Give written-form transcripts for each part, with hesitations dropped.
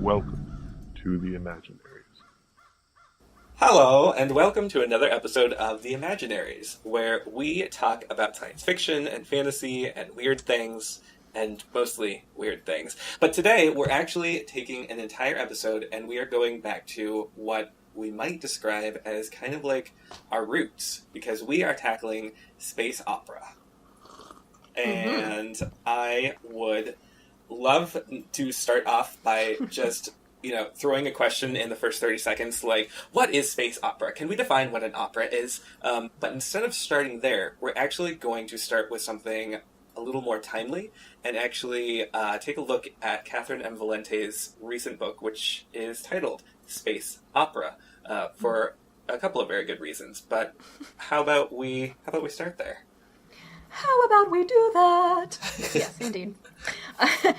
Welcome to the Imaginaries. Hello, and welcome to another episode of the Imaginaries, where we talk about science fiction and fantasy and weird things, and mostly weird things. But today, we're actually taking an entire episode, and we are going back to what we might describe as kind of like our roots, because we are tackling space opera. And I would love to start off by just, throwing a question in the first 30 seconds, like, what is space opera? Can we define what an opera is? But instead of starting there, we're actually going to start with something a little more timely, and actually take a look at Catherynne Valente's recent book, which is titled Space Opera, for a couple of very good reasons. But how about we start there? How about we do that? Yes, indeed.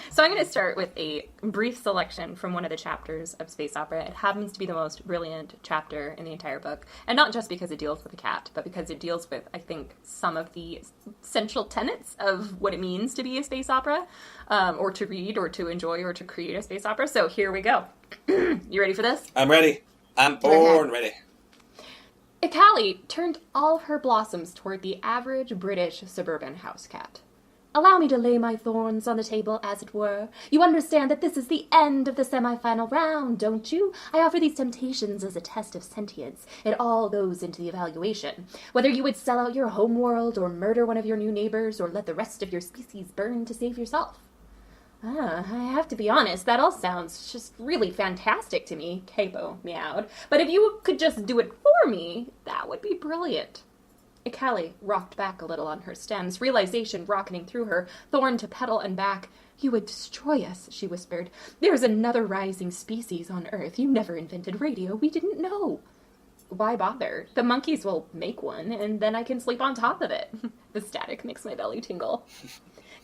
So I'm going to start with a brief selection from one of the chapters of Space Opera. It happens to be the most brilliant chapter in the entire book. And not just because it deals with a cat, but because it deals with, I think, some of the central tenets of what it means to be a space opera, or to read, or to enjoy, or to create a space opera. So here we go. You ready for this? I'm ready. I'm born ready. Icali turned all her blossoms toward the average British suburban house cat. Allow me to lay my thorns on the table, as it were. You understand that this is the end of the semi-final round, don't you? I offer these temptations as a test of sentience. It all goes into the evaluation. Whether you would sell out your home world, or murder one of your new neighbors, or let the rest of your species burn to save yourself. I have to be honest, that all sounds just really fantastic to me, Capo meowed. But if you could just do it for me, that would be brilliant. Icali rocked back a little on her stems, realization rocketing through her, thorn to petal and back. You would destroy us, she whispered. There's another rising species on Earth. You never invented radio. We didn't know. Why bother? The monkeys will make one, and then I can sleep on top of it. The static makes my belly tingle.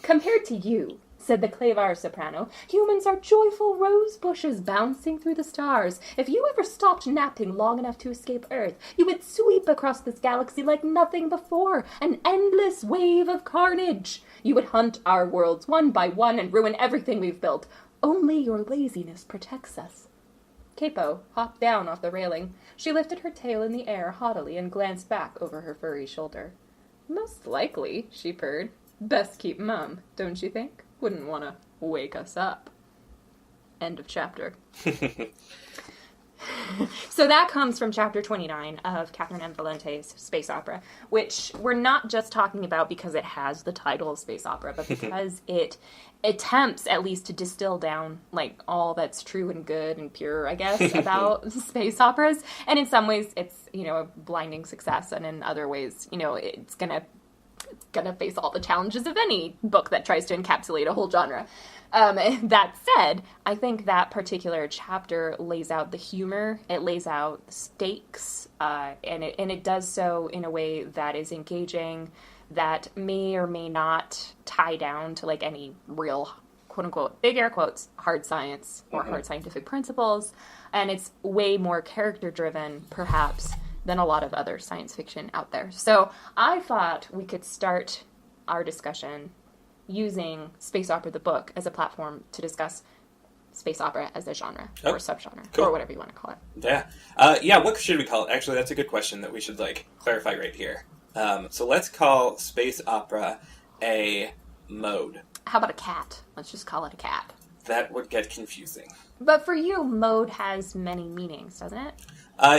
Compared to you, said the clavar soprano, humans are joyful rose bushes bouncing through the stars. If you ever stopped napping long enough to escape Earth, you would sweep across this galaxy like nothing before, an endless wave of carnage. You would hunt our worlds one by one and ruin everything we've built. Only your laziness protects us. Capo hopped down off the railing. She lifted her tail in the air haughtily and glanced back over her furry shoulder. Most likely, she purred. Best keep mum, don't you think? Wouldn't want to wake us up. End of chapter. So that comes from chapter 29 of Catherynne Valente's Space Opera, which we're not just talking about because it has the title of Space Opera, but because it attempts at least to distill down like all that's true and good and pure, I guess, about space operas. And in some ways it's, a blinding success, and in other ways, it's gonna face all the challenges of any book that tries to encapsulate a whole genre. That said, I think that particular chapter lays out the humor, it lays out the stakes, and it does so in a way that is engaging, that may or may not tie down to like any real, quote-unquote, big air quotes, hard science or hard scientific principles, and it's way more character-driven, perhaps, than a lot of other science fiction out there. So I thought we could start our discussion using Space Opera the book as a platform to discuss space opera as a genre or subgenre, or whatever you want to call it. Yeah, what should we call it? Actually, that's a good question that we should clarify right here. So let's call space opera a mode. How about a cat? Let's just call it a cat. That would get confusing. But for you, mode has many meanings, doesn't it?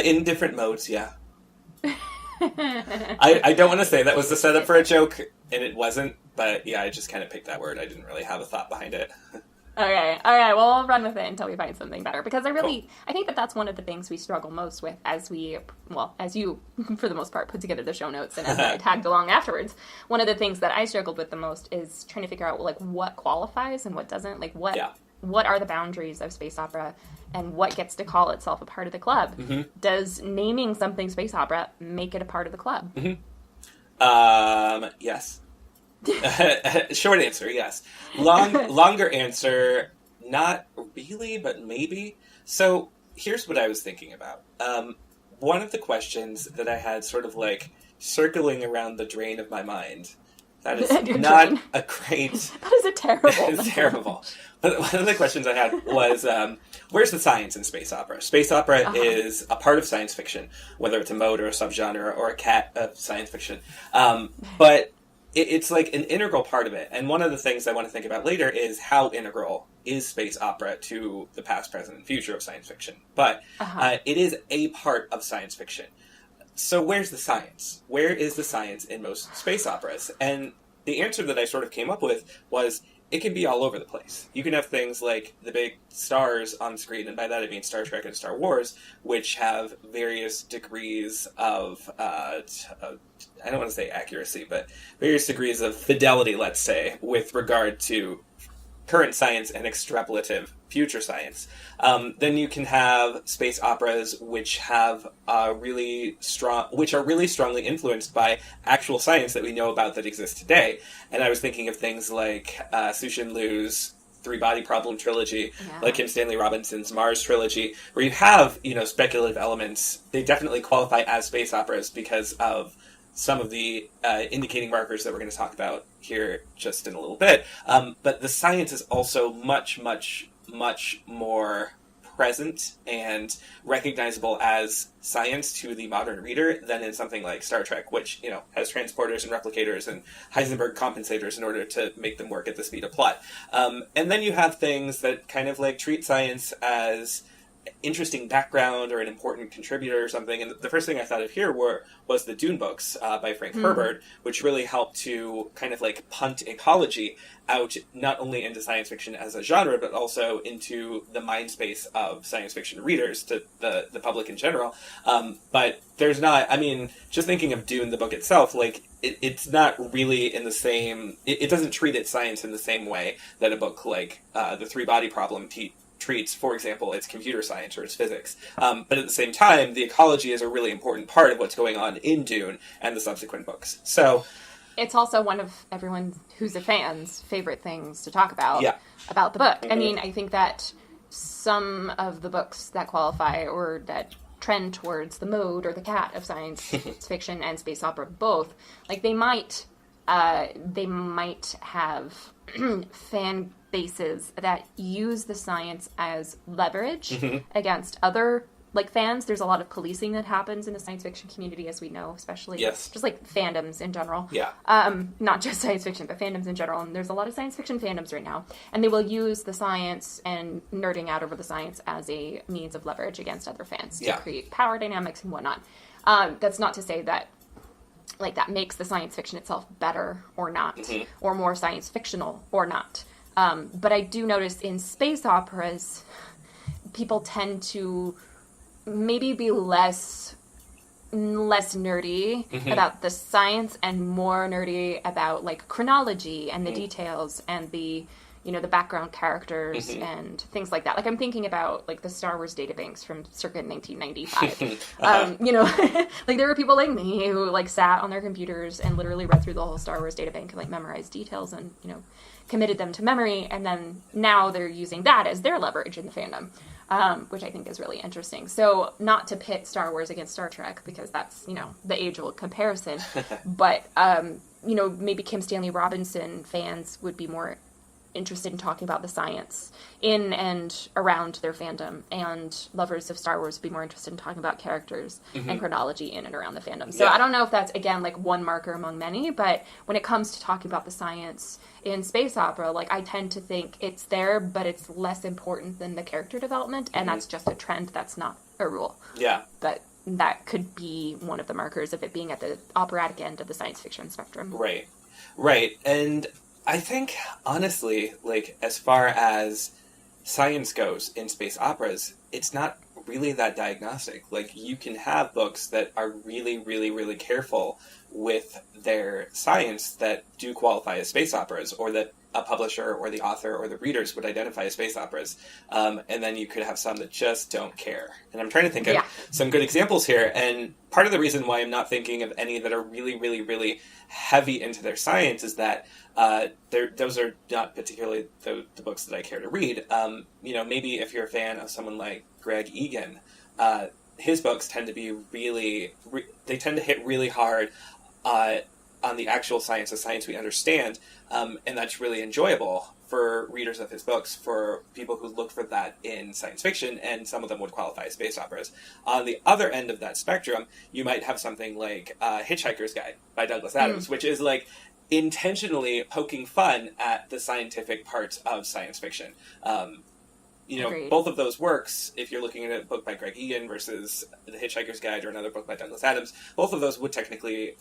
In different modes, yeah. I don't want to say that was the setup for a joke, and it wasn't, but yeah, I just kind of picked that word. I didn't really have a thought behind it. Okay, well, I'll run with it until we find something better, because I think that's one of the things we struggle most with as you, for the most part, put together the show notes, and as I tagged along afterwards, one of the things that I struggled with the most is trying to figure out, what qualifies and what doesn't, what are the boundaries of space opera, and what gets to call itself a part of the club? Mm-hmm. Does naming something space opera make it a part of the club? Mm-hmm. Yes. Short answer, yes. Longer answer, not really, but maybe. So here's what I was thinking about. One of the questions that I had sort of circling around the drain of my mind That is You're not joking. a great... That is a terrible. It's terrible. But one of the questions I had was, where's the science in space opera? Space opera is a part of science fiction, whether it's a mode or a subgenre or a cat of science fiction. But it's like an integral part of it. And one of the things I want to think about later is how integral is space opera to the past, present, and future of science fiction. But it is a part of science fiction. So where's the science? Where is the science in most space operas? And the answer that I sort of came up with was it can be all over the place. You can have things like the big stars on screen, and by that I mean Star Trek and Star Wars, which have various degrees of, I don't want to say accuracy, but various degrees of fidelity, let's say, with regard to current science and extrapolative future science. Then you can have space operas which have which are really strongly influenced by actual science that we know about that exists today. And I was thinking of things like Sushin Liu's Three-Body Problem trilogy, like Kim Stanley Robinson's Mars trilogy, where you have, speculative elements. They definitely qualify as space operas because of some of the indicating markers that we're going to talk about here just in a little bit. But the science is also much, much, much more present and recognizable as science to the modern reader than in something like Star Trek, which, has transporters and replicators and Heisenberg compensators in order to make them work at the speed of plot. And then you have things that kind of like treat science as interesting background or an important contributor or something. And the first thing I thought of here was the Dune books by Frank Herbert, which really helped to kind of like punt ecology out not only into science fiction as a genre, but also into the mind space of science fiction readers, to the public in general. But there's not, just thinking of Dune, the book itself, like, it's not really in the same, it doesn't treat its science in the same way that a book like The Three-Body Problem treats, for example, its computer science or its physics. But at the same time, the ecology is a really important part of what's going on in Dune and the subsequent books. So it's also one of everyone who's a fan's favorite things to talk about the book. I think that some of the books that qualify or that trend towards the mode or the cat of science fiction and space opera both, like they might have fan bases that use the science as leverage against other fans. There's a lot of policing that happens in the science fiction community, as we know, especially just like fandoms in general. Not just science fiction, but fandoms in general. And there's a lot of science fiction fandoms right now, and they will use the science and nerding out over the science as a means of leverage against other fans to create power dynamics and whatnot. That's not to say that that makes the science fiction itself better or not, or more science fictional or not. But I do notice in space operas, people tend to maybe be less nerdy about the science and more nerdy about chronology and the details and the the background characters and things like that. I'm thinking about the Star Wars databanks from circa 1995. There were people like me who sat on their computers and literally read through the whole Star Wars databank and memorized details and committed them to memory, and then now they're using that as their leverage in the fandom, which I think is really interesting. So not to pit Star Wars against Star Trek, because that's, the age-old comparison, but, maybe Kim Stanley Robinson fans would be more interested in talking about the science in and around their fandom, and lovers of Star Wars would be more interested in talking about characters and chronology in and around the fandom. So I don't know if that's, again, one marker among many, but when it comes to talking about the science in space opera, I tend to think it's there, but it's less important than the character development, and that's just a trend. That's not a rule. Yeah. But that could be one of the markers of it being at the operatic end of the science fiction spectrum. Right. Right. And I think, honestly, as far as science goes in space operas, it's not really that diagnostic. You can have books that are really, really, really careful with their science that do qualify as space operas, or that a publisher or the author or the readers would identify as space operas. And then you could have some that just don't care. And I'm trying to think of some good examples here. And part of the reason why I'm not thinking of any that are really, really, really heavy into their science is that those are not particularly the books that I care to read. Maybe if you're a fan of someone like Greg Egan, his books tend to be really, they tend to hit really hard on the actual science, the science we understand, and that's really enjoyable for readers of his books, for people who look for that in science fiction, and some of them would qualify as space operas. On the other end of that spectrum, you might have something like Hitchhiker's Guide by Douglas Adams, which is like intentionally poking fun at the scientific parts of science fiction. Agreed. Both of those works, if you're looking at a book by Greg Egan versus The Hitchhiker's Guide or another book by Douglas Adams, both of those would technically,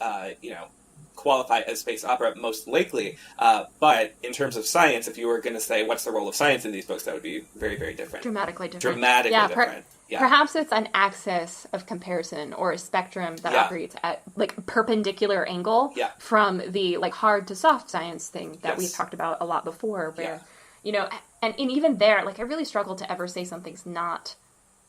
qualify as space opera most likely. But in terms of science, if you were going to say what's the role of science in these books, that would be very, very different. Dramatically different. Different. Perhaps it's an axis of comparison or a spectrum that operates at like perpendicular angle from the like hard to soft science thing that we've talked about a lot before, where and even there, like I really struggle to ever say something's not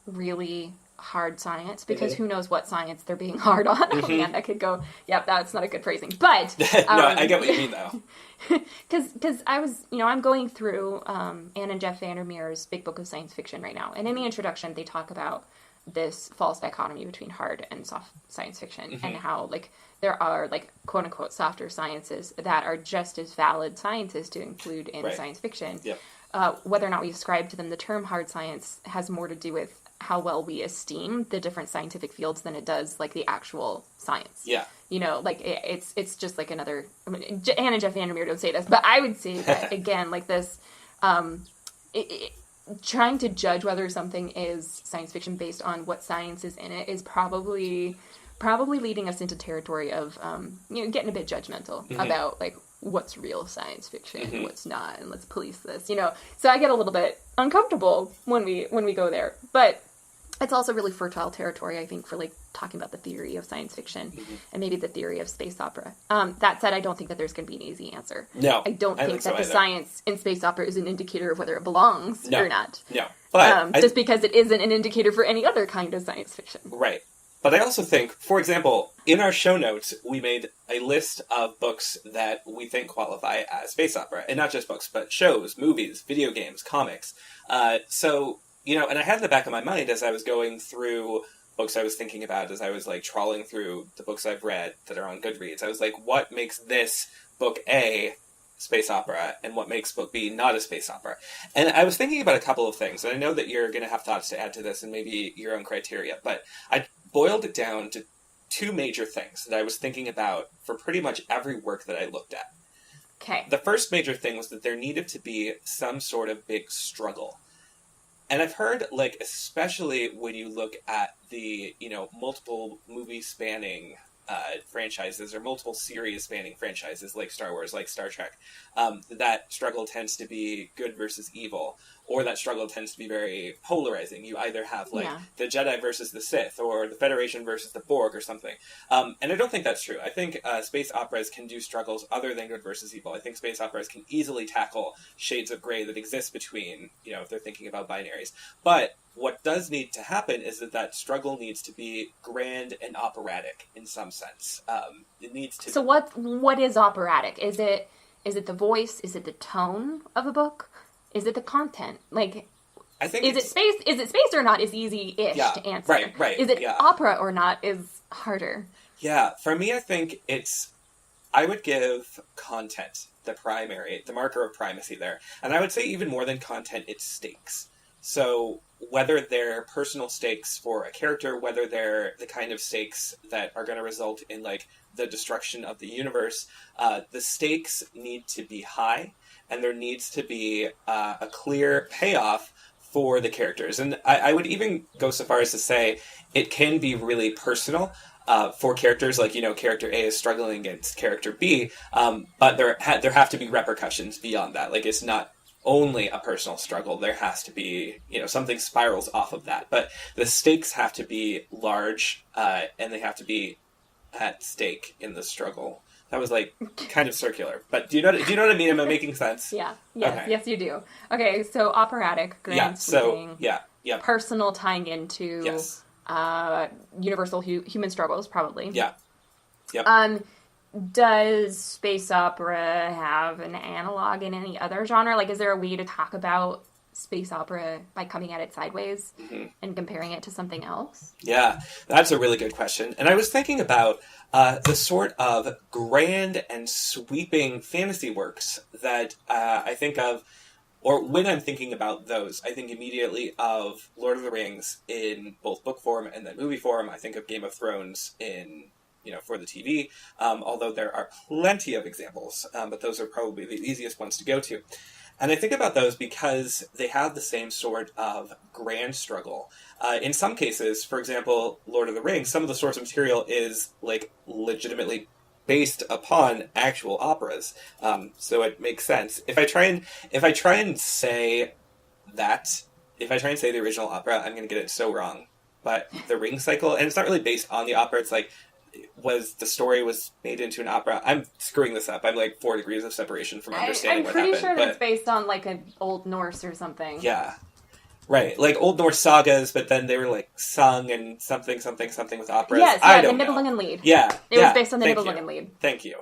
really hard science, because who knows what science they're being hard on. Oh man, that could go, that's not a good phrasing. But no, I get what you mean though. Because I was, I'm going through Anne and Jeff Vandermeer's Big Book of Science Fiction right now. And in the introduction, they talk about this false dichotomy between hard and soft science fiction, and how like there are like quote unquote softer sciences that are just as valid sciences to include in science fiction. Whether or not we ascribe to them the term hard science has more to do with how well we esteem the different scientific fields than it does like the actual science. Like it's just like another, I mean, Anne and Jeff Vandermeer don't say this, but I would say that again, like this, trying to judge whether something is science fiction based on what science is in it is probably leading us into territory of getting a bit judgmental about like what's real science fiction and what's not, and let's police this. So I get a little bit uncomfortable when we go there, but it's also really fertile territory, I think, for like talking about the theory of science fiction and maybe the theory of space opera. That said, I don't think that there's going to be an easy answer. No, I don't think that the science in space opera is an indicator of whether it belongs or not. No, but just because it isn't an indicator for any other kind of science fiction. Right. But I also think, for example, in our show notes, we made a list of books that we think qualify as space opera. And not just books, but shows, movies, video games, comics. And I had in the back of my mind as I was going through books I was thinking about, as I was like trawling through the books I've read that are on Goodreads, I was like, what makes this book A space opera and what makes book B not a space opera? And I was thinking about a couple of things, and I know that you're going to have thoughts to add to this and maybe your own criteria, but I boiled it down to two major things that I was thinking about for pretty much every work that I looked at. Okay. The first major thing was that there needed to be some sort of big struggle. And I've heard, like, especially when you look at the, multiple movie spanning franchises or multiple series spanning franchises like Star Wars, like Star Trek, that struggle tends to be good versus evil, or that struggle tends to be very polarizing. You either have the Jedi versus the Sith, or the Federation versus the Borg, or something. And I don't think that's true. I think space operas can do struggles other than good versus evil. I think space operas can easily tackle shades of gray that exist between, if they're thinking about binaries. But what does need to happen is that struggle needs to be grand and operatic in some sense. It needs to. So what is operatic? Is it the voice? Is it the tone of a book? Is it the content? Like, I think is it space or not is easy-ish to answer. Right. Is it opera or not is harder. Yeah, for me, I think I would give content the marker of primacy there. And I would say even more than content, it's stakes. So whether they're personal stakes for a character, whether they're the kind of stakes that are going to result in like the destruction of the universe, the stakes need to be high, and there needs to be a clear payoff for the characters. And I would even go so far as to say it can be really personal for characters, like, character A is struggling against character B, but there have to be repercussions beyond that. Like, it's not only a personal struggle. There has to be, something spirals off of that. But the stakes have to be large, and they have to be at stake in the struggle. That was like kind of circular, but do you know what I mean? Am I making sense? Yeah. Yes. Okay. Yes, you do. Okay. So operatic, grand sweeping, personal, tying into universal human struggles, probably. Yeah. Yep. Does space opera have an analog in any other genre? Like, is there a way to talk about space opera by coming at it sideways and comparing it to something else? Yeah, that's a really good question. And I was thinking about the sort of grand and sweeping fantasy works that I think of, or when I'm thinking about those, I think immediately of Lord of the Rings in both book form and then movie form. I think of Game of Thrones in, for the TV, although there are plenty of examples, but those are probably the easiest ones to go to. And I think about those because they have the same sort of grand struggle. In some cases, for example, Lord of the Rings, some of the source material is like legitimately based upon actual operas. So it makes sense. If I try and say the original opera, I'm going to get it so wrong. But the Ring Cycle, and it's not really based on the opera, it's like, the story was made into an opera. I'm screwing this up. I'm like 4 degrees of separation from understanding what happened. I'm pretty sure that it's based on like an Old Norse or something. Yeah. Right. Like Old Norse sagas, but then they were like sung and something with operas. Yes, I don't the know. Nibelungen Lied. Yeah. It was based on the Nibelungen Lied. Thank you.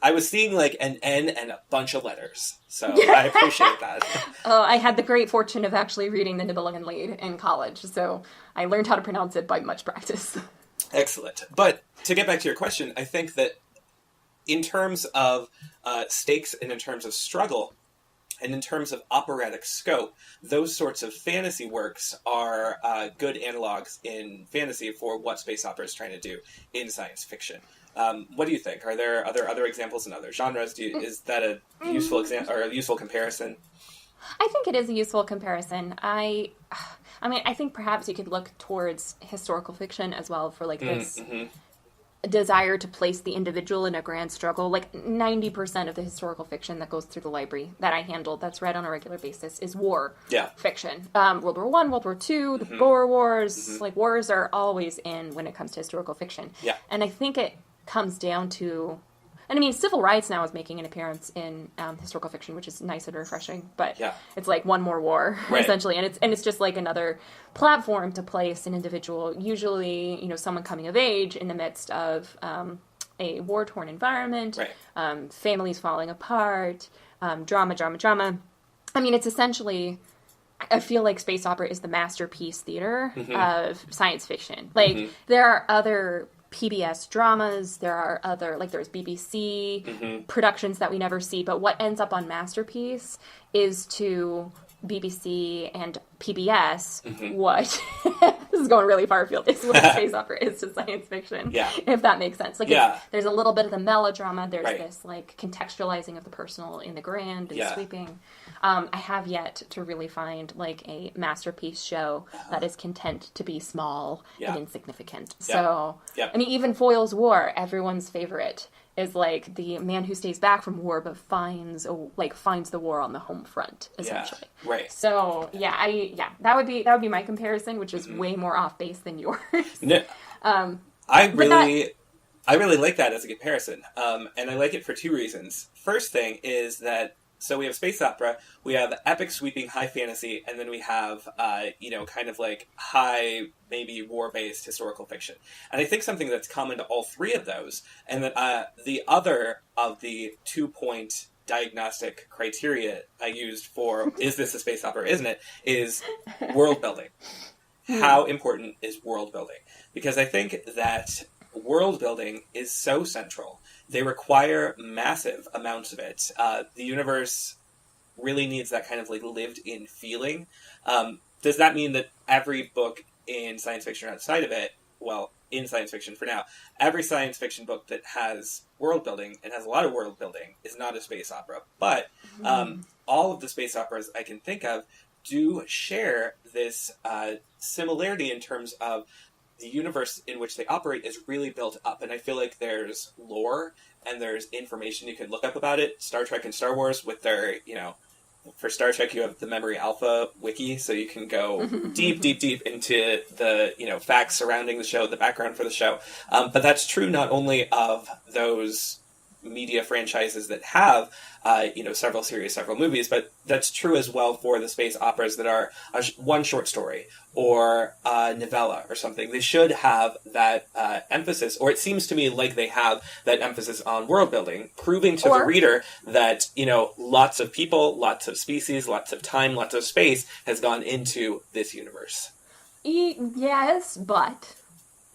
I was seeing like an N and a bunch of letters. So I appreciate that. I had the great fortune of actually reading the Nibelungen Lied in college, so I learned how to pronounce it by much practice. Excellent. But to get back to your question, I think that in terms of stakes and in terms of struggle and in terms of operatic scope, those sorts of fantasy works are good analogs in fantasy for what space opera is trying to do in science fiction. What do you think? Are there other examples in other genres? Is that a useful example or a useful comparison? I think it is a useful comparison. I think perhaps you could look towards historical fiction as well for like this desire to place the individual in a grand struggle. Like 90% of the historical fiction that goes through the library that I handle, that's read on a regular basis, is war fiction. World War I, World War II, the Boer Wars. Like wars are always in when it comes to historical fiction. Yeah. And I think it comes down to... And I mean, civil rights now is making an appearance in historical fiction, which is nice and refreshing. But it's like one more war, essentially, and it's just like another platform to place an individual, usually someone coming of age in the midst of a war-torn environment, families falling apart, drama. I mean, it's essentially. I feel like space opera is the masterpiece theater of science fiction. Like there are other PBS dramas, there are other, like there's BBC productions that we never see, but what ends up on Masterpiece is to BBC and PBS what, this is going really far afield, is what a space opera is to science fiction, if that makes sense. Like there's a little bit of the melodrama, there's this like contextualizing of the personal in the grand and sweeping. I have yet to really find like a masterpiece show that is content to be small and insignificant. So, I mean, even Foyle's War, everyone's favorite, is like the man who stays back from war but finds the war on the home front, essentially. Yeah, right. So that would be my comparison, which is way more off base than yours. No, I really like that as a comparison, and I like it for 2 reasons. First thing is that. So we have space opera, we have epic sweeping high fantasy, and then we have, kind of like high, maybe war-based historical fiction. And I think something that's common to all 3 of those, and that the other of the 2-point diagnostic criteria I used for, is this a space opera, isn't it, is world building. How important is world building? Because I think that world building is so central. They require massive amounts of it. The universe really needs that kind of like lived-in feeling. Does that mean that every book in science fiction or outside of it, well, in science fiction for now, every science fiction book that has world building and has a lot of world building is not a space opera? But all of the space operas I can think of do share this similarity in terms of the universe in which they operate is really built up, and I feel like there's lore and there's information you can look up about it. Star Trek and Star Wars with their, for Star Trek you have the Memory Alpha wiki, so you can go deep into the, facts surrounding the show, the background for the show. But that's true not only of those media franchises that have, several series, several movies, but that's true as well for the space operas that are one short story or a novella or something. They should have that emphasis, or it seems to me like they have that emphasis on world building, proving to the reader that, lots of people, lots of species, lots of time, lots of space has gone into this universe. Yes, but...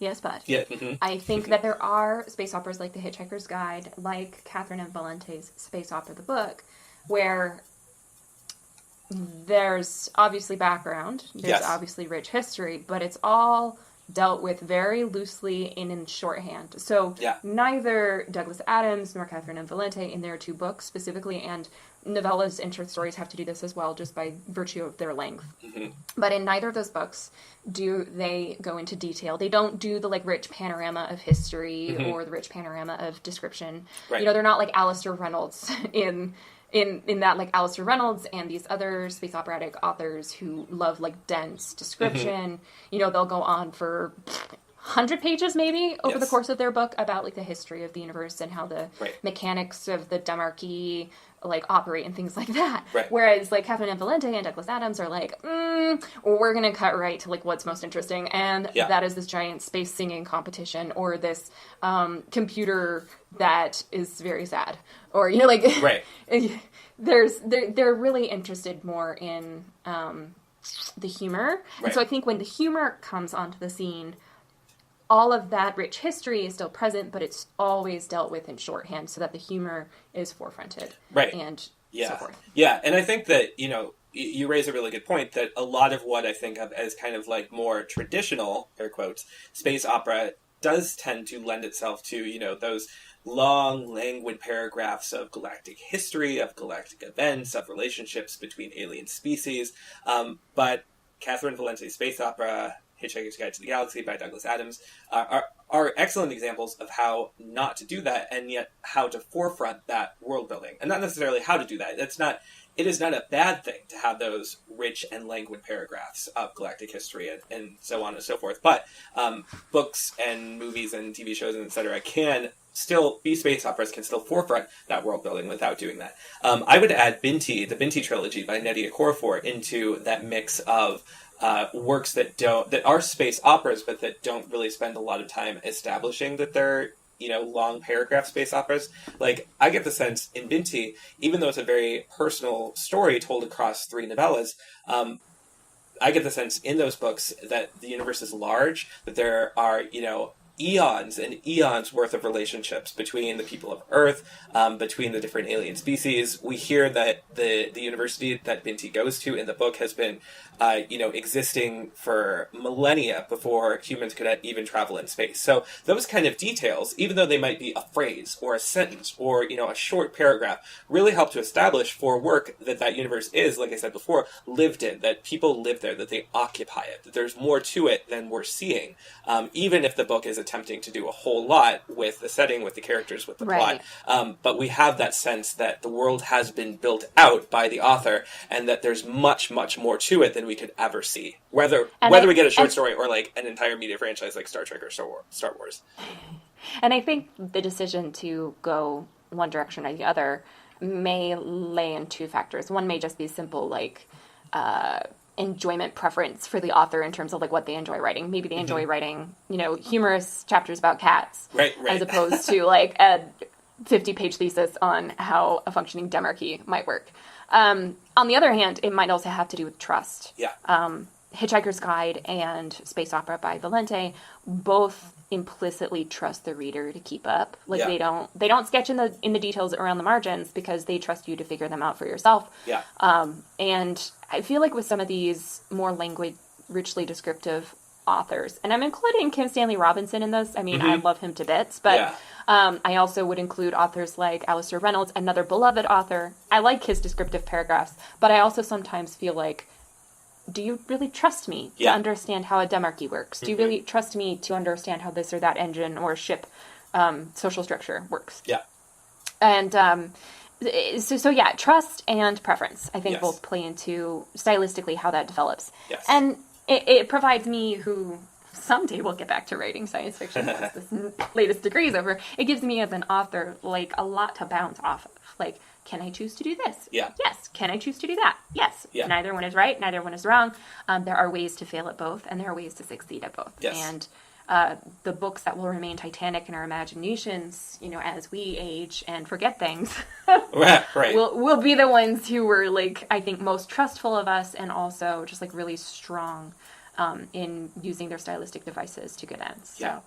Yeah. Mm-hmm. I think that there are space operas like The Hitchhiker's Guide, like Catherynne Valente's space opera, The Book, where there's obviously background, there's obviously rich history, but it's all dealt with very loosely and in shorthand. So neither Douglas Adams nor Catherynne Valente in their two books specifically, and novellas and short stories have to do this as well just by virtue of their length. Mm-hmm. But in neither of those books do they go into detail. They don't do the rich panorama of history or the rich panorama of description. Right. They're not like Alistair Reynolds in that, Alistair Reynolds and these other space operatic authors who love dense description. They'll go on for 100 pages maybe over the course of their book about the history of the universe and how the mechanics of the demarchy operate and things like that. Right. Whereas Catherynne Valente and Douglas Adams are we're gonna cut right to what's most interesting, and that is this giant space singing competition or this computer that is very sad, or right. they're really interested more in the humor. Right. And so I think when the humor comes onto the scene, all of that rich history is still present, but it's always dealt with in shorthand so that the humor is forefronted. Right. And so forth. Yeah, and I think that, you raise a really good point that a lot of what I think of as kind of more traditional, air quotes, space opera does tend to lend itself to, those long, languid paragraphs of galactic history, of galactic events, of relationships between alien species. But Catherynne Valente's space opera, Hitchhiker's Guide to the Galaxy by Douglas Adams, are excellent examples of how not to do that, and yet how to forefront that world building. And not necessarily how to do that. It is not a bad thing to have those rich and languid paragraphs of galactic history and so on and so forth. But books and movies and TV shows and etc. can still be space operas, can still forefront that world building without doing that. I would add the Binti trilogy by Nnedi Okorafor into that mix of works that are space operas, but that don't really spend a lot of time establishing that they're long paragraph space operas. I get the sense in Binti, even though it's a very personal story told across 3 novellas, I get the sense in those books that the universe is large, that there are eons and eons worth of relationships between the people of Earth, between the different alien species. We hear that the university that Binti goes to in the book has been, existing for millennia before humans could even travel in space. So those kind of details, even though they might be a phrase or a sentence or, a short paragraph, really help to establish for work that universe is, like I said before, lived in, that people live there, that they occupy it, that there's more to it than we're seeing, even if the book is attempting to do a whole lot with the setting, with the characters, with the plot. But we have that sense that the world has been built out by the author, and that there's much, much more to it than we could ever see. Whether we get a short story or an entire media franchise like Star Trek or Star Wars. And I think the decision to go one direction or the other may lay in 2 factors. One may just be simple, enjoyment preference for the author in terms of what they enjoy writing. Maybe they enjoy writing, humorous chapters about cats, right. as opposed to a 50-page thesis on how a functioning demarchy might work. On the other hand, it might also have to do with trust. Yeah. Hitchhiker's Guide and Space Opera by Valente both implicitly trust the reader to keep up. They don't sketch in the details around the margins because they trust you to figure them out for yourself. Yeah. And I feel with some of these more richly descriptive authors, and I'm including Kim Stanley Robinson in this. I mean, I love him to bits, but I also would include authors like Alistair Reynolds, another beloved author. I like his descriptive paragraphs, but I also sometimes feel do you really trust me to understand how a demarchy works? Do you really trust me to understand how this or that engine or ship social structure works? Yeah. And so trust and preference, I think, both play into stylistically how that develops. Yes. And it provides me, who someday we'll get back to writing science fiction once this latest degree is over. It gives me as an author like a lot to bounce off of. Like, can I choose to do this? Yeah. Yes. Can I choose to do that? Yes. Yeah. Neither one is right. Neither one is wrong. There are ways to fail at both, and there are ways to succeed at both. Yes. And the books that will remain titanic in our imaginations, as we age and forget things, right. will be the ones who were, like, I think most trustful of us, and also just, like, really strong in using their stylistic devices to good ends. So,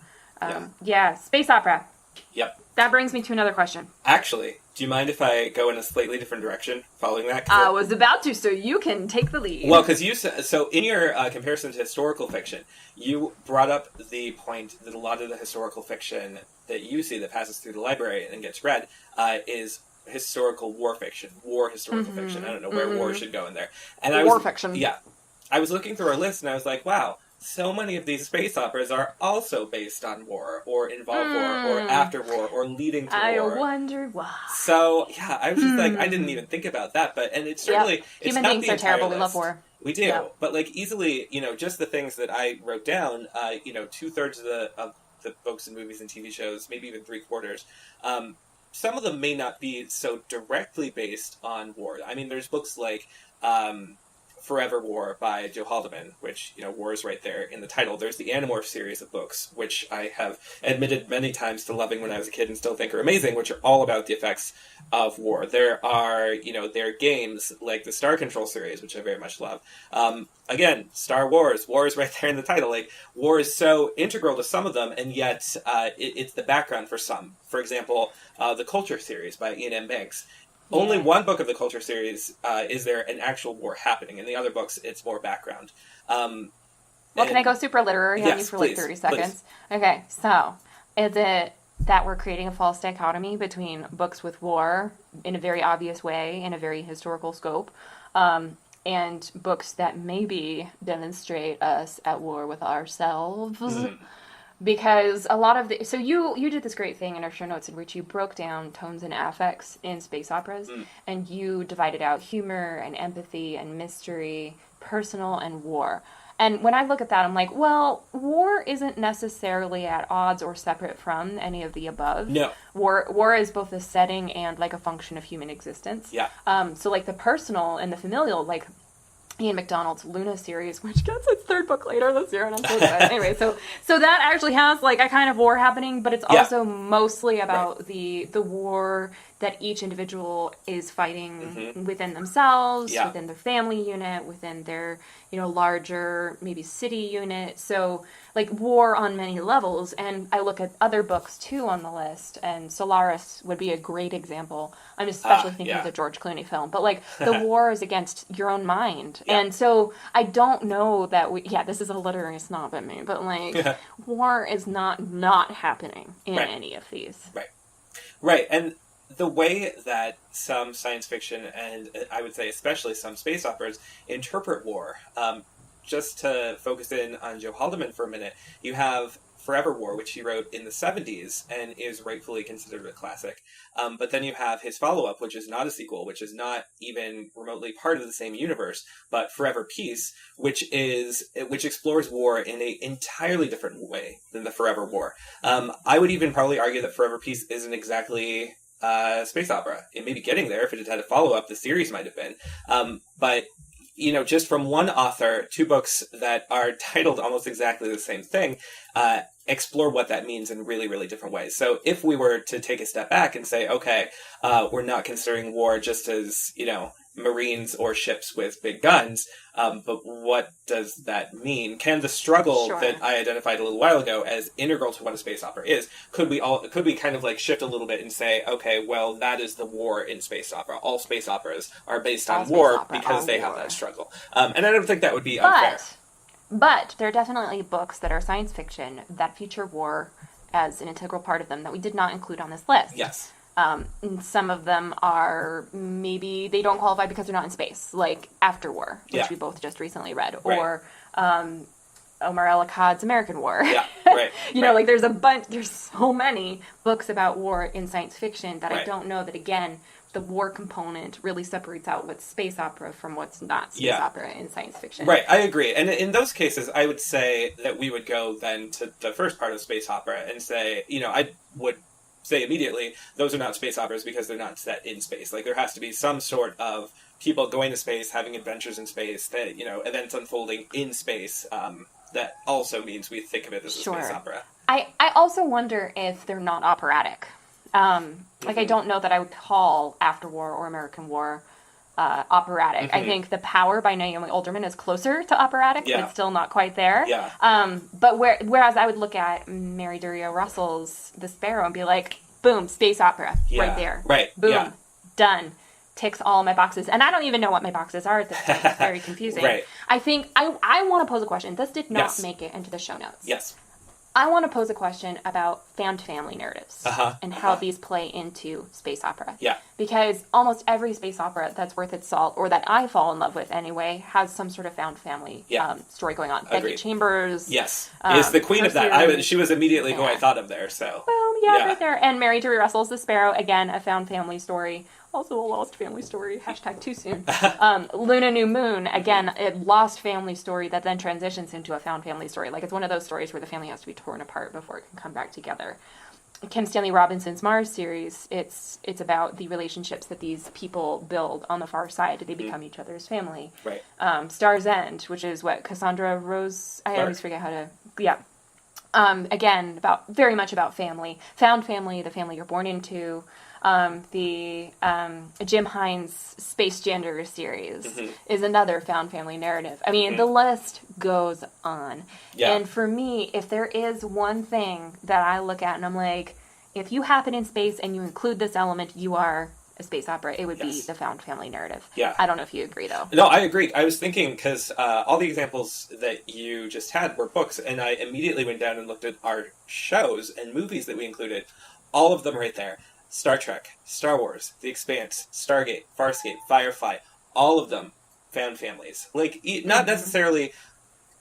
space opera. Yep. That brings me to another question. Actually, do you mind if I go in a slightly different direction following that? I was about to, so you can take the lead. Well, because so in your comparison to historical fiction, you brought up the point that a lot of the historical fiction that you see that passes through the library and gets read is historical war fiction, historical fiction. I don't know where war should go in there. And war fiction. Yeah. I was looking through our list and I was like, wow, so many of these space operas are also based on war, or involve war, or after war, or leading to war. I wonder why. So, yeah, I was just like, I didn't even think about that, and it's certainly, it's human not beings the are terrible, list. we love war. We do, but like easily, just the things that I wrote down, 2/3 of the books and movies and TV shows, maybe even 3/4, some of them may not be so directly based on war. I mean, there's books like Forever War by Joe Haldeman, which, war is right there in the title. There's the Animorph series of books, which I have admitted many times to loving when I was a kid and still think are amazing, which are all about the effects of war. There are, there are games like the Star Control series, which I very much love. Again, Star Wars, war is right there in the title. Like, war is so integral to some of them, and yet it's the background for some. For example, the Culture series by Ian M. Banks. Only one book of the Culture series is there an actual war happening. In the other books, it's more background. Can I go super literary on you for like 30 seconds? Please. Okay, so is it that we're creating a false dichotomy between books with war in a very obvious way, in a very historical scope, and books that maybe demonstrate us at war with ourselves? Mm-hmm. Because a lot of so you did this great thing in our show notes in which you broke down tones and affects in space operas, and you divided out humor and empathy and mystery, personal and war. And when I look at that, I'm like, well, war isn't necessarily at odds or separate from any of the above. No. War is both a setting and like a function of human existence. Yeah. So like the personal and the familial, like Ian McDonald's Luna series, which gets its 3rd book later this year, and I'm so excited. Anyway, so that actually has like a kind of war happening, but it's also mostly about the war that each individual is fighting within themselves, within their family unit, within their larger maybe city unit. So like war on many levels. And I look at other books too on the list, and Solaris would be a great example. I'm especially thinking of the George Clooney film, but like the war is against your own mind. Yeah. And so I don't know that this is a literary snob at me, but like war is not happening in any of these. Right. And the way that some science fiction, and I would say especially some space operas, interpret war, just to focus in on Joe Haldeman for a minute, you have Forever War, which he wrote in the 70s and is rightfully considered a classic. But then you have his follow-up, which is not a sequel, which is not even remotely part of the same universe, but Forever Peace, which explores war in an entirely different way than the Forever War. I would even probably argue that Forever Peace isn't exactly space opera. It may be getting there. If it had had a follow-up, the series might have been. But just from one author, 2 books that are titled almost exactly the same thing, explore what that means in really, really different ways. So if we were to take a step back and say, okay, we're not considering war just as, Marines or ships with big guns, but what does that mean? Can the struggle that I identified a little while ago as integral to what a space opera is, could we kind of like shift a little bit and say, okay, well, that is the war in space opera. All space operas are based on war because they have that struggle. And I don't think that would be unfair. But there are definitely books that are science fiction that feature war as an integral part of them that we did not include on this list. Yes. And some of them are maybe they don't qualify because they're not in space, like After War, which we both just recently read, or Omar El Akkad's American War. Yeah, right. Like there's so many books about war in science fiction that I don't know that, again, the war component really separates out what's space opera from what's not space opera in science fiction. Right, I agree. And in those cases, I would say that we would go then to the first part of space opera and say, I would say immediately, those are not space operas because they're not set in space. Like, there has to be some sort of people going to space, having adventures in space, that, events unfolding in space. That also means we think of it as a space opera. I also wonder if they're not operatic. I don't know that I would call After War or American War operatic. I think The Power by Naomi Alderman is closer to operatic, but still not quite there. But whereas I would look at Mary Durio Russell's The Sparrow and be like, boom, space opera, right there. Right. Boom, done. Ticks all my boxes. And I don't even know what my boxes are at this point. It's very confusing. Right. I think I want to pose a question. This did not make it into the show notes. Yes. I want to pose a question about found family narratives and how these play into space opera. Yeah. Because almost every space opera that's worth its salt, or that I fall in love with anyway, has some sort of found family story going on. Agreed. Becky Chambers. Yes. Is the queen of that. She was immediately who I thought of there, so. Boom, right there. And Mary Dury Russell's The Sparrow, again, a found family story. Also a lost family story. # too soon. Luna New Moon, again, a lost family story that then transitions into a found family story. Like, it's one of those stories where the family has to be torn apart before it can come back together. Kim Stanley Robinson's Mars series, it's about the relationships that these people build on the far side. They become each other's family. Right. Star's End, which is what Cassandra Rose... I always forget how to... Yeah. Again, very much about family. Found family, the family you're born into. The Jim Hines Space Gender series is another found family narrative. I mean, the list goes on. Yeah. And for me, if there is one thing that I look at and I'm like, if you happen in space and you include this element, you are a space opera, it would be the found family narrative. Yeah. I don't know if you agree, though. No, I agree. I was thinking, because all the examples that you just had were books, and I immediately went down and looked at our shows and movies that we included. All of them right there. Star Trek, Star Wars, The Expanse, Stargate, Farscape, Firefly, all of them found families. Like, not necessarily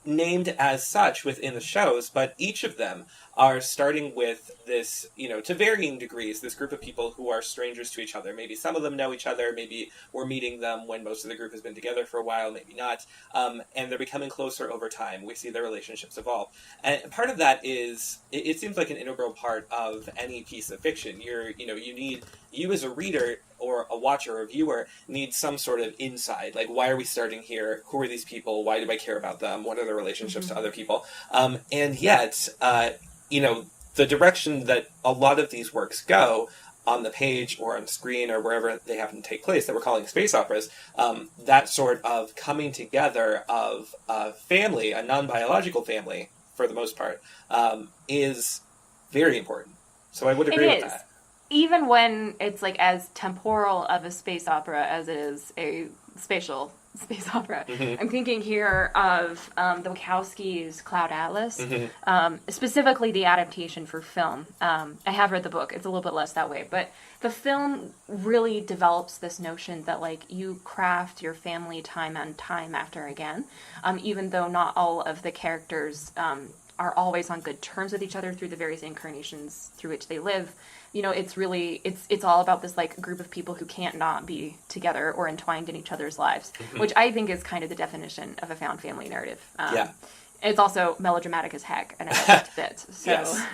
named as such within the shows, but each of them are starting with this, to varying degrees, this group of people who are strangers to each other. Maybe some of them know each other, maybe we're meeting them when most of the group has been together for a while, maybe not, and they're becoming closer over time. We see their relationships evolve. And part of that is, it seems like an integral part of any piece of fiction. You as a reader, or a watcher or a viewer, need some sort of insight. Like, why are we starting here? Who are these people? Why do I care about them? What are their relationships to other people? And yet, the direction that a lot of these works go on the page or on screen or wherever they happen to take place that we're calling space operas, that sort of coming together of a family, a non-biological family, for the most part, is very important. So I would agree with that. Even when it's like as temporal of a space opera as it is a spatial space opera. I'm thinking here of the Wachowskis' Cloud Atlas, specifically the adaptation for film. I have read the book. It's a little bit less that way. But the film really develops this notion that, like, you craft your family time and time after again, even though not all of the characters are always on good terms with each other through the various incarnations through which they live. It's really, it's all about this, like, group of people who can't not be together or entwined in each other's lives, which I think is kind of the definition of a found family narrative. It's also melodramatic as heck, and I like it to bits. So. Yes.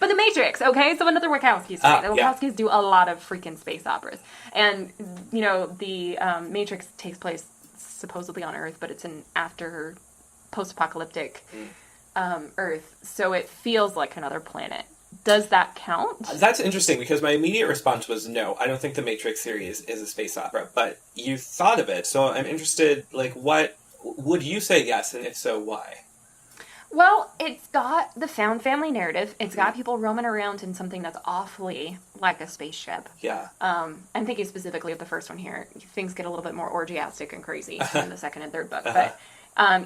But The Matrix, okay? So another Wachowski story. The Wachowskis do a lot of freaking space operas. And, the Matrix takes place supposedly on Earth, but it's an after post-apocalyptic Earth. So it feels like another planet. Does that count? That's interesting, because my immediate response was no. I don't think the Matrix series is a space opera, but you thought of it, so I'm interested, like, what would you say yes, and if so, why? Well, it's got the found family narrative. It's got people roaming around in something that's awfully like a spaceship. Yeah. I'm thinking specifically of the first one here. Things get a little bit more orgiastic and crazy in the second and third book, but...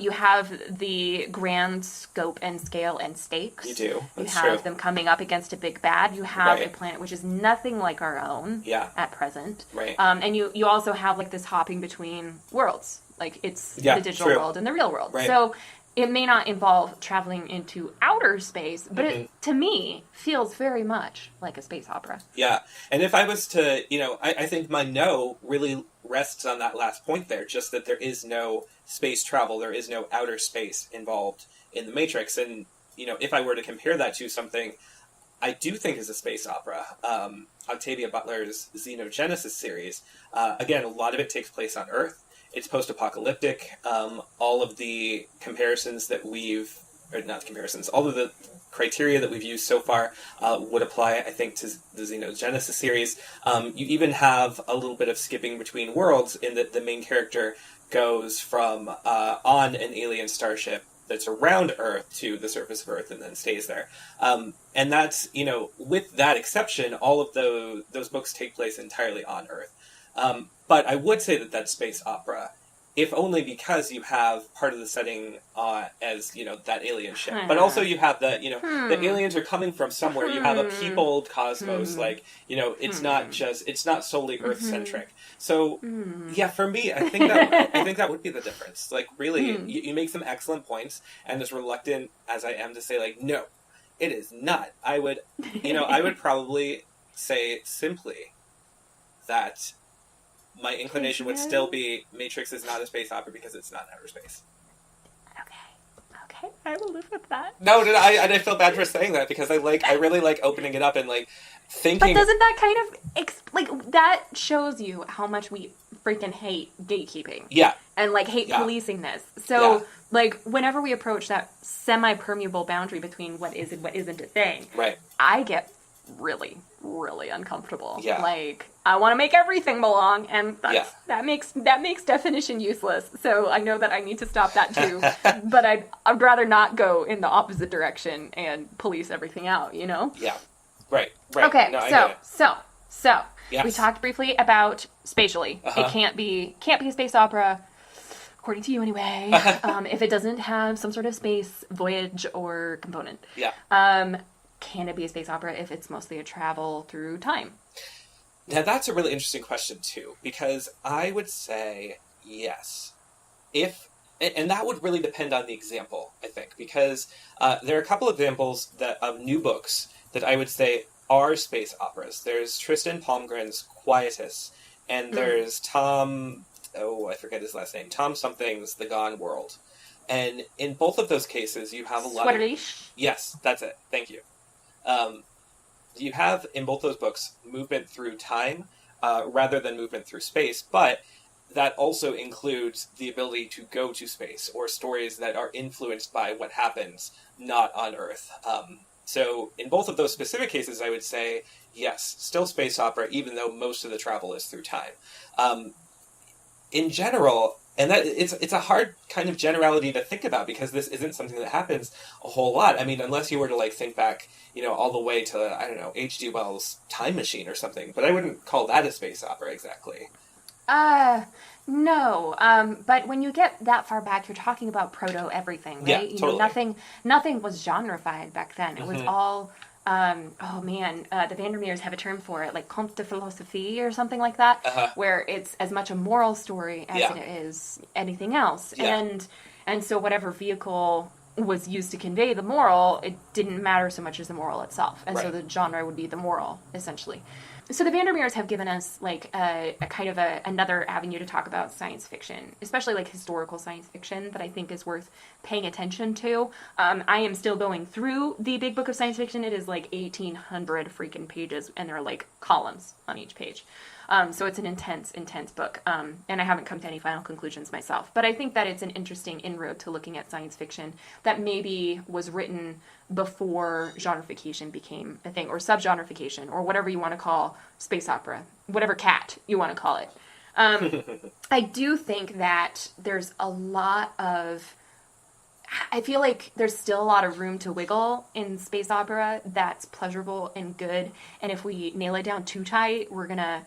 you have the grand scope and scale and stakes. You do. That's true. You have them coming up against a big bad. You have a planet which is nothing like our own at present. Right. And you also have, like, this hopping between worlds. Like, it's the digital world and the real world. Right. So it may not involve traveling into outer space, but it, to me, feels very much like a space opera. Yeah. And if I was to, I think my no really rests on that last point there, just that there is no space travel, there is no outer space involved in the Matrix. And, if I were to compare that to something I do think is a space opera, Octavia Butler's Xenogenesis series, again, a lot of it takes place on Earth. It's post-apocalyptic. All of the comparisons that all of the criteria that we've used so far would apply, I think, to the Xenogenesis series. You even have a little bit of skipping between worlds in that the main character goes from on an alien starship that's around Earth to the surface of Earth and then stays there. And that's, with that exception, all of those books take place entirely on Earth. But I would say that that's space opera, if only because you have part of the setting as, that alien ship. But also you have the aliens are coming from somewhere. You have a peopled cosmos. It's not solely Earth-centric. So, yeah, for me, I think that would be the difference. Like, really, you make some excellent points, and as reluctant as I am to say, like, no, it is not. I would probably say simply that my inclination would still be Matrix is not a space opera because it's not outer space. Okay, I will live with that. No, I feel bad for saying that because I really like opening it up and like thinking. But doesn't that kind of that shows you how much we freaking hate gatekeeping? Yeah. And hate policing this. So whenever we approach that semi-permeable boundary between what is and what isn't a thing, right? I get really, really uncomfortable. Yeah. I want to make everything belong, and that makes definition useless. So I know that I need to stop that too. But I'd rather not go in the opposite direction and police everything out. Yeah. Right. Okay. No, So yes. We talked briefly about spatially. It can't be a space opera, according to you anyway. If it doesn't have some sort of space voyage or component. Yeah. Can it be a space opera if it's mostly a travel through time? Now, that's a really interesting question, too, because I would say yes. And that would really depend on the example, I think, because there are a couple examples of new books that I would say are space operas. There's Tristan Palmgren's Quietus, and there's Tom something's The Gone World. And in both of those cases, you have a lot of... Yes, that's it. Thank you. You have, in both those books, movement through time rather than movement through space, but that also includes the ability to go to space, or stories that are influenced by what happens not on Earth. So in both of those specific cases, I would say, yes, still space opera, even though most of the travel is through time. In general... And that it's a hard kind of generality to think about because this isn't something that happens a whole lot. I mean, unless you were to think back, all the way to, I don't know, H.G. Wells' Time Machine or something. But I wouldn't call that a space opera exactly. No. But when you get that far back, you're talking about proto-everything, right? Yeah, totally. Nothing was genreified back then. It was all... the Vandermeers have a term for it, like conte de philosophie or something like that, where it's as much a moral story as it is anything else. Yeah. And so whatever vehicle was used to convey the moral, it didn't matter so much as the moral itself. And so the genre would be the moral, essentially. So the Vandermeers have given us a kind of another avenue to talk about science fiction, especially historical science fiction that I think is worth paying attention to. I am still going through the big book of science fiction. It is 1,800 freaking pages, and there are columns on each page. So it's an intense book. And I haven't come to any final conclusions myself. But I think that it's an interesting inroad to looking at science fiction that maybe was written before genreification became a thing, or subgenreification, or whatever you want to call space opera, whatever cat you want to call it. I do think that there's a lot of... I feel like there's still a lot of room to wiggle in space opera that's pleasurable and good. And if we nail it down too tight, we're going to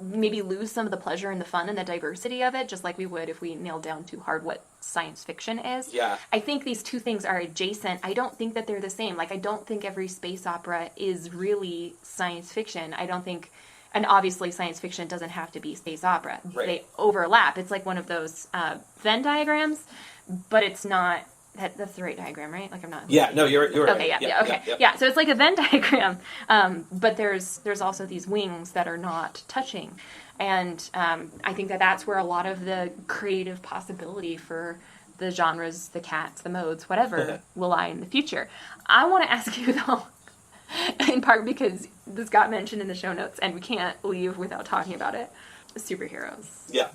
maybe lose some of the pleasure and the fun and the diversity of it, just like we would if we nailed down too hard what science fiction is. Yeah. I think these two things are adjacent. I don't think that they're the same. I don't think every space opera is really science fiction. I don't think... And obviously science fiction doesn't have to be space opera. Right. They overlap. It's like one of those Venn diagrams, but it's not That's the right diagram, right? Like I'm not. Yeah, no, you're okay, right. Yeah. So it's like a Venn diagram, but there's also these wings that are not touching, and I think that's where a lot of the creative possibility for the genres, the cats, the modes, whatever, will lie in the future. I want to ask you though, in part because this got mentioned in the show notes, and we can't leave without talking about it. Superheroes. Yeah.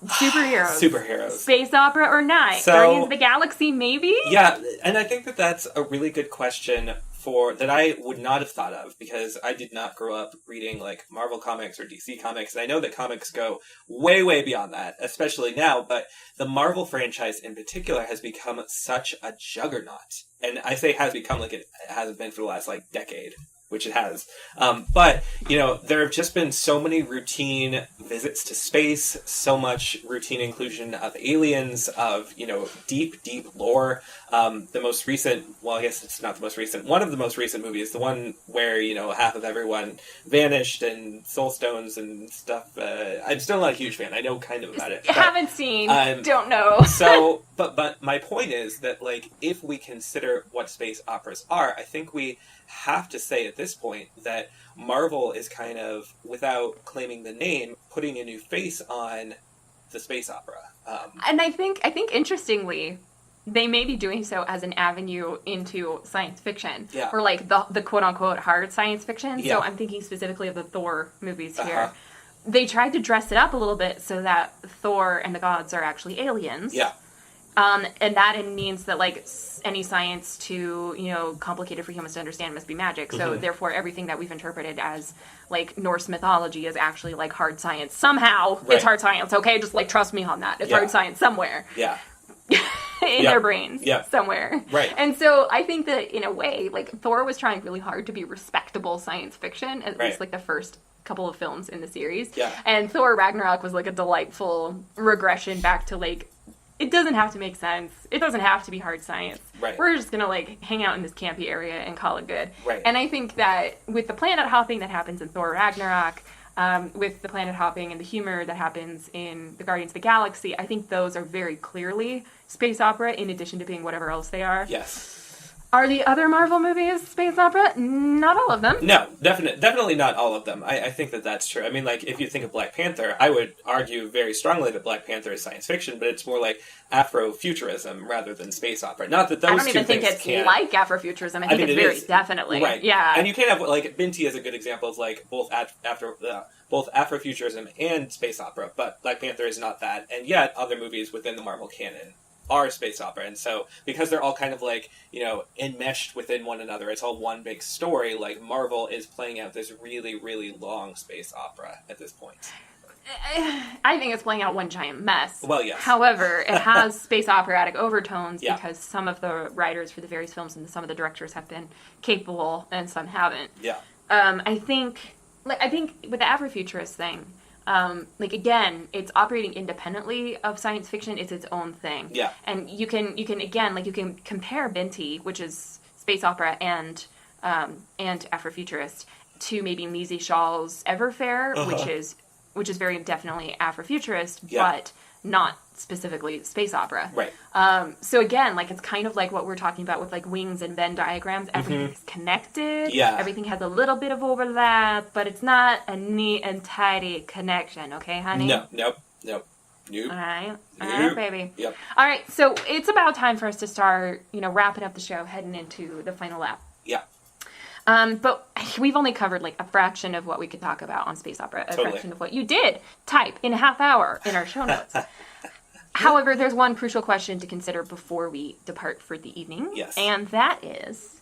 Superheroes. Space opera or not? So, Guardians of the Galaxy, maybe? Yeah, and I think that's a really good question that I would not have thought of, because I did not grow up reading, like, Marvel comics or DC comics, and I know that comics go way, way beyond that, especially now, but the Marvel franchise in particular has become such a juggernaut. And I say has become like it hasn't been for the last, like, decade. Which it has. But, there have just been so many routine visits to space, so much routine inclusion of aliens, of, deep, deep lore. The most recent, well, I guess it's not the most recent, one of the most recent movies, the one where, half of everyone vanished and soul stones and stuff. I'm still not a huge fan. I know kind of about it. Haven't seen, don't know. So, but my point is that, like, if we consider what space operas are, I think we have to say at this point that Marvel is kind of, without claiming the name, putting a new face on the space opera. And I think interestingly, they may be doing so as an avenue into science fiction, or like the quote unquote hard science fiction. Yeah. So I'm thinking specifically of the Thor movies here. They tried to dress it up a little bit so that Thor and the gods are actually aliens. Yeah. And that means that, like, any science too, complicated for humans to understand must be magic. So, therefore, everything that we've interpreted as, like, Norse mythology is actually, like, hard science. Somehow, it's hard science, okay? Just, like, trust me on that. It's hard science somewhere. Yeah. in their brains somewhere. Right. And so, I think that, in a way, like, Thor was trying really hard to be respectable science fiction, at least, like, the first couple of films in the series. Yeah. And Thor Ragnarok was, like, a delightful regression back to, like, it doesn't have to make sense. It doesn't have to be hard science. Right. We're just going to, like, hang out in this campy area and call it good. Right. And I think that with the planet hopping that happens in Thor Ragnarok, with the planet hopping and the humor that happens in the Guardians of the Galaxy, I think those are very clearly space opera in addition to being whatever else they are. Yes. Are the other Marvel movies space opera? Not all of them. No, definitely not all of them. I think that's true. I mean, like, if you think of Black Panther, I would argue very strongly that Black Panther is science fiction, but it's more like Afrofuturism rather than space opera. Not that those two things I don't even think it's like Afrofuturism. I think it's very definitely. Right. Yeah. And you can have, like, Binti is a good example of, like, both Afrofuturism and space opera, but Black Panther is not that. And yet, other movies within the Marvel canon are space opera, and so because they're all kind of like, enmeshed within one another, it's all one big story. Like, Marvel is playing out this really, really long space opera at this point. I think it's playing out one giant mess. Well, yes. However, it has space operatic overtones because some of the writers for the various films and some of the directors have been capable and some haven't. Yeah. I think with the Afrofuturist thing, again, it's operating independently of science fiction. It's its own thing. Yeah. And you can compare Binti, which is space opera, and Afrofuturist, to maybe Maisie Shaw's Everfair, which is very definitely Afrofuturist, but not specifically space opera. Right. So again, like, it's kind of like what we're talking about with, like, wings and Venn diagrams. Everything's connected. Yeah. Everything has a little bit of overlap, but it's not a neat and tidy connection. Okay, honey? Nope. All right, baby. Yep. All right, so it's about time for us to start, wrapping up the show, heading into the final lap. Yeah. But we've only covered, like, a fraction of what we could talk about on space opera, a fraction of what you did type in a half hour in our show notes. However, there's one crucial question to consider before we depart for the evening. Yes. And that is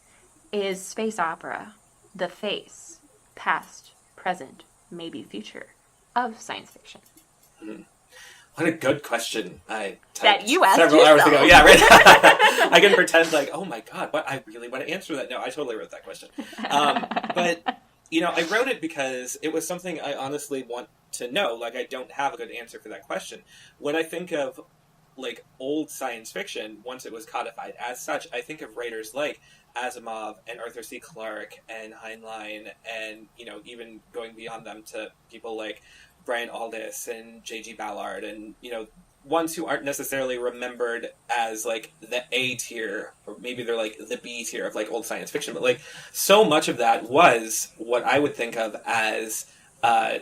space opera the face, past, present, maybe future of science fiction? What a good question. I that you asked several yourself. hours ago. Yeah, right. I can pretend like, oh my god, what, I really want to answer that. No, I totally wrote that question. But, I wrote it because it was something I honestly want to know. Like, I don't have a good answer for that question. When I think of, like, old science fiction, once it was codified as such, I think of writers like Asimov and Arthur C. Clarke and Heinlein and, even going beyond them to people like Brian Aldiss and J.G. Ballard and, ones who aren't necessarily remembered as, like, the A tier, or maybe they're, like, the B tier of, like, old science fiction, but, like, so much of that was what I would think of as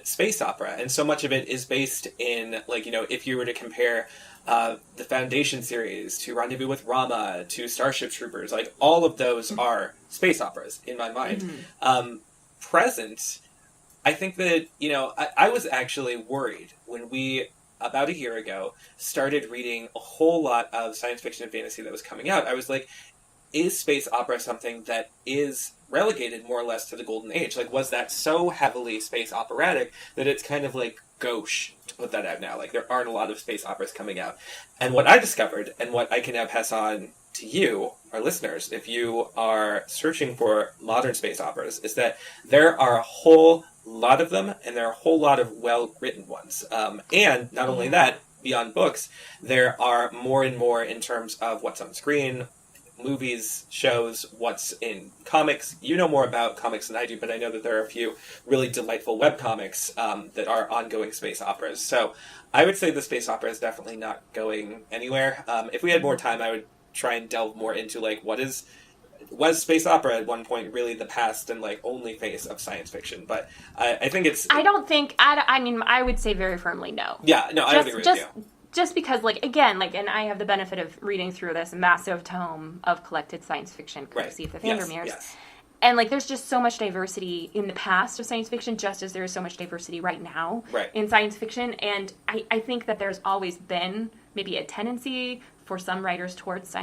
space opera, and so much of it is based in, like, if you were to compare the Foundation series to Rendezvous with Rama to Starship Troopers, like, all of those are space operas, in my mind. Present, I think that, I was actually worried when we, about a year ago, started reading a whole lot of science fiction and fantasy that was coming out. I was like, is space opera something that is relegated more or less to the golden age? Like, was that so heavily space operatic that it's kind of like gauche to put that out now? Like, there aren't a lot of space operas coming out. And what I discovered, and what I can now pass on to you, our listeners, if you are searching for modern space operas, is that there are a whole lot of them, and there are a whole lot of well-written ones. And not only that, beyond books, there are more and more in terms of what's on screen, movies, shows, what's in comics. You know more about comics than I do, but I know that there are a few really delightful webcomics that are ongoing space operas. So I would say the space opera is definitely not going anywhere. If we had more time, I would try and delve more into, like, was space opera at one point really the past and, like, only face of science fiction? But I think it's... I would say very firmly no. Yeah, no, I would agree with you. Just because, like, again, like, and I have the benefit of reading through this massive tome of collected science fiction, courtesy of the Vandermeers. Yes. And, like, there's just so much diversity in the past of science fiction, just as there is so much diversity right now in science fiction. And I think that there's always been maybe a tendency for some writers towards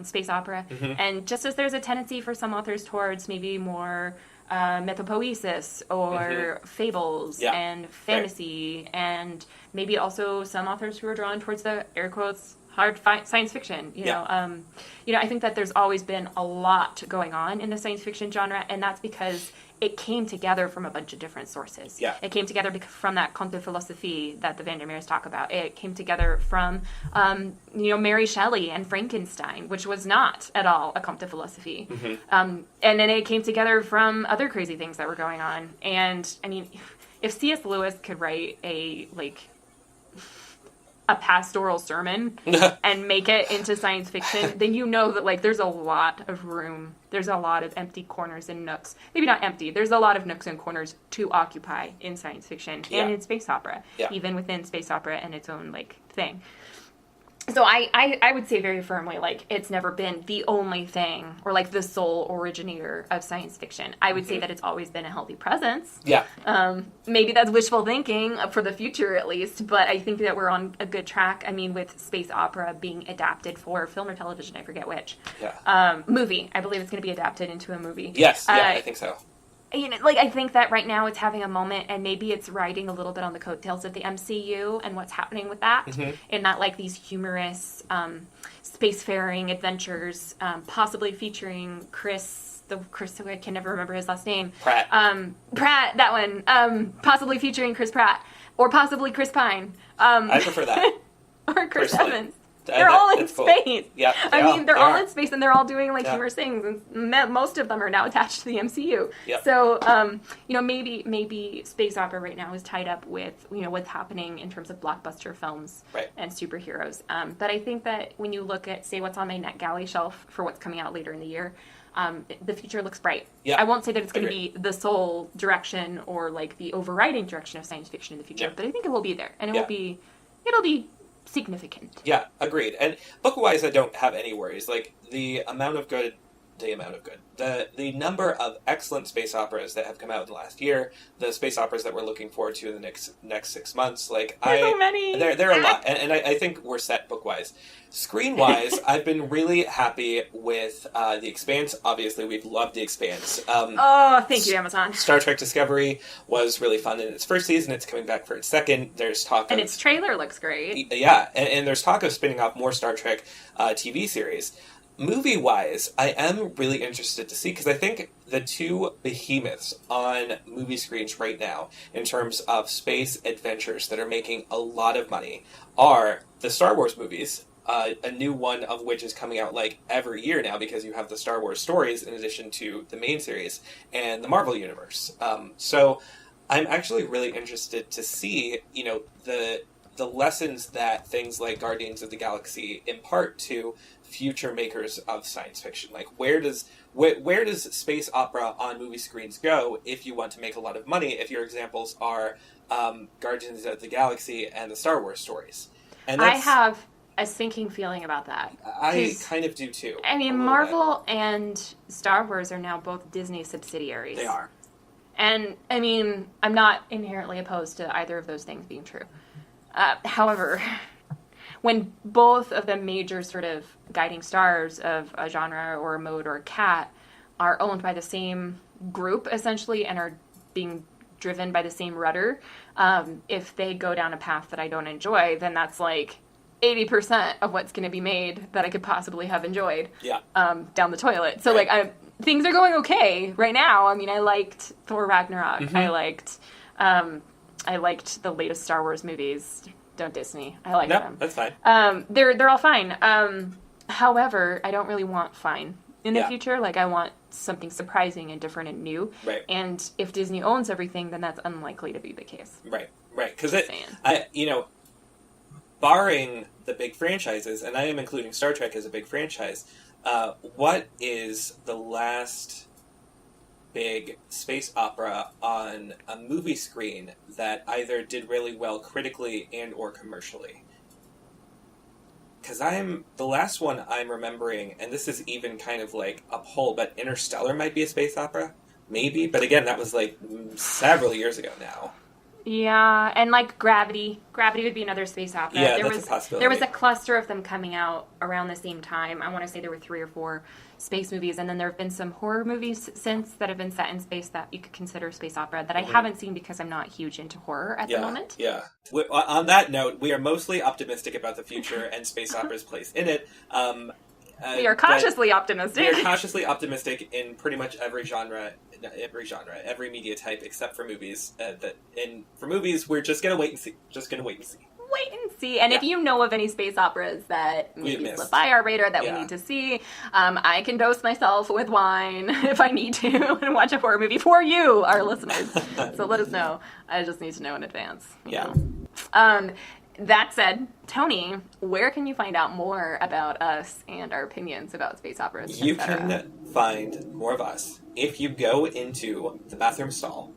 space opera. And just as there's a tendency for some authors towards maybe more mythopoesis or fables and fantasy, and maybe also some authors who are drawn towards the, air quotes, hard science fiction. You know, I think that there's always been a lot going on in the science fiction genre, and that's because it came together from a bunch of different sources. It came together from that conte de philosophie that the Vandermeers talk about. It came together from, Mary Shelley and Frankenstein, which was not at all a conte de philosophie. And then it came together from other crazy things that were going on. And, I mean, if C.S. Lewis could write a pastoral sermon and make it into science fiction, then you know that, like, there's a lot of room. There's a lot of empty corners and nooks. Maybe not empty. There's a lot of nooks and corners to occupy in science fiction and in space opera, even within space opera and its own, like, thing. So I would say very firmly, like, it's never been the only thing or, like, the sole originator of science fiction. I would say that it's always been a healthy presence. Maybe that's wishful thinking for the future, at least, but I think that we're on a good track. I mean, with space opera being adapted for film or television, I forget which. Movie. I believe it's going to be adapted into a movie. I think so. I think that right now it's having a moment, and maybe it's riding a little bit on the coattails of the MCU and what's happening with that, and not, like, these humorous spacefaring adventures, possibly featuring Chris, I can never remember his last name. Pratt, that one. Possibly featuring Chris Pratt, or possibly Chris Pine. I prefer that. Or Chris Evans. They're all in space. They're all in space, and they're all doing, like, humorous things, and most of them are now attached to the MCU. So, maybe space opera right now is tied up with, what's happening in terms of blockbuster films and superheroes. But I think that when you look at, say, what's on my NetGalley shelf for what's coming out later in the year, the future looks bright. I won't say that it's going to be the sole direction or, like, the overriding direction of science fiction in the future, but I think it will be there, and it'll be significant. Yeah, agreed. And book-wise, I don't have any worries. Like, the number of excellent space operas that have come out in the last year, the space operas that we're looking forward to in the next 6 months, like, there's so many. There are a lot, and I think we're set book-wise. Screen-wise, I've been really happy with The Expanse. Obviously, we've loved The Expanse. Thank you, Amazon. Star Trek Discovery was really fun in its first season. It's coming back for its second. There's talk and its trailer looks great. Yeah, and there's talk of spinning off more Star Trek TV series. Movie-wise, I am really interested to see, because I think the two behemoths on movie screens right now, in terms of space adventures that are making a lot of money, are the Star Wars movies, a new one of which is coming out, like, every year now, because you have the Star Wars stories in addition to the main series, and the Marvel Universe. So I'm actually really interested to see, the lessons that things like Guardians of the Galaxy impart to future makers of science fiction. Like, where does space opera on movie screens go if you want to make a lot of money, if your examples are Guardians of the Galaxy and the Star Wars stories? And I have a sinking feeling about that. I kind of do too. I mean, Marvel and Star Wars are now both Disney subsidiaries. They are. And, I mean, I'm not inherently opposed to either of those things being true. However, when both of the major sort of guiding stars of a genre or a mode or a cat are owned by the same group, essentially, and are being driven by the same rudder, if they go down a path that I don't enjoy, then that's like 80% of what's going to be made that I could possibly have enjoyed down the toilet. So, right. Things are going okay right now. I mean, I liked Thor Ragnarok. Mm-hmm. I liked the latest Star Wars movies. Don't diss me. I like them. That's fine. They're all fine. However, I don't really want fine in the future. Like, I want something surprising and different and new. Right. And if Disney owns everything, then that's unlikely to be the case. Right. Because barring the big franchises, and I am including Star Trek as a big franchise, what is the last big space opera on a movie screen that either did really well critically and or commercially? Because the last one I'm remembering, and this is even kind of like a poll, but Interstellar might be a space opera, maybe, but again, that was like several years ago now. Yeah, and like Gravity would be another space opera. Yeah, that's a possibility. There was a cluster of them coming out around the same time. I want to say there were 3 or 4 space movies, and then there have been some horror movies since that have been set in space that you could consider space opera that I haven't seen because I'm not huge into horror at the moment. Yeah. On that note, we are mostly optimistic about the future and space opera's place in it. We are cautiously optimistic. We are cautiously optimistic in pretty much every genre, every media type, except for movies. For movies, we're just gonna wait and see. Wait and see. And if you know of any space operas that maybe slip by our radar that we need to see, I can dose myself with wine if I need to and watch a horror movie for you, our listeners. So let us know. I just need to know in advance. You know. That said, Tony, where can you find out more about us and our opinions about space operas? You can find more of us if you go into the bathroom stall.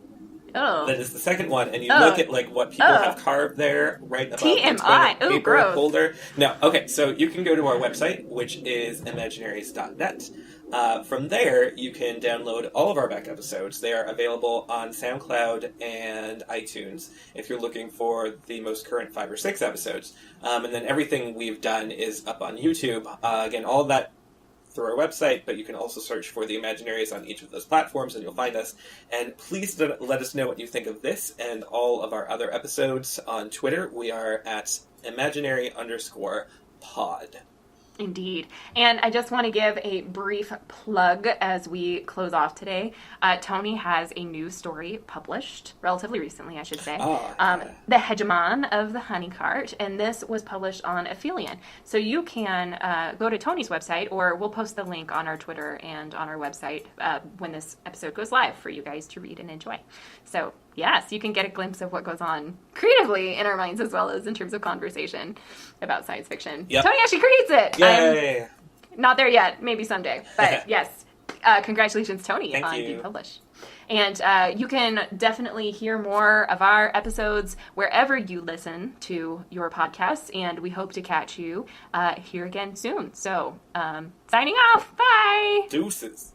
Oh. That is the second one, and you look at like what people have carved there right above the toilet paper holder. No, okay, so you can go to our website, which is imaginaries.net. From there, you can download all of our back episodes. They are available on SoundCloud and iTunes if you're looking for the most current 5 or 6 episodes. And then everything we've done is up on YouTube. Again, all of that through our website, but you can also search for the Imaginaries on each of those platforms and you'll find us. And please let us know what you think of this and all of our other episodes on Twitter. We are at imaginary_pod. Indeed. And I just want to give a brief plug as we close off today. Tony has a new story published, relatively recently, I should say. The Hegemon of the Honey Cart, and this was published on Aphelion. So you can go to Tony's website, or we'll post the link on our Twitter and on our website when this episode goes live for you guys to read and enjoy. So yes, you can get a glimpse of what goes on creatively in our minds as well as in terms of conversation about science fiction. Yep. Tony actually creates it. Yay! Not there yet. Maybe someday. But yes, congratulations, Tony, on being published. And you can definitely hear more of our episodes wherever you listen to your podcasts. And we hope to catch you here again soon. So, signing off. Bye. Deuces.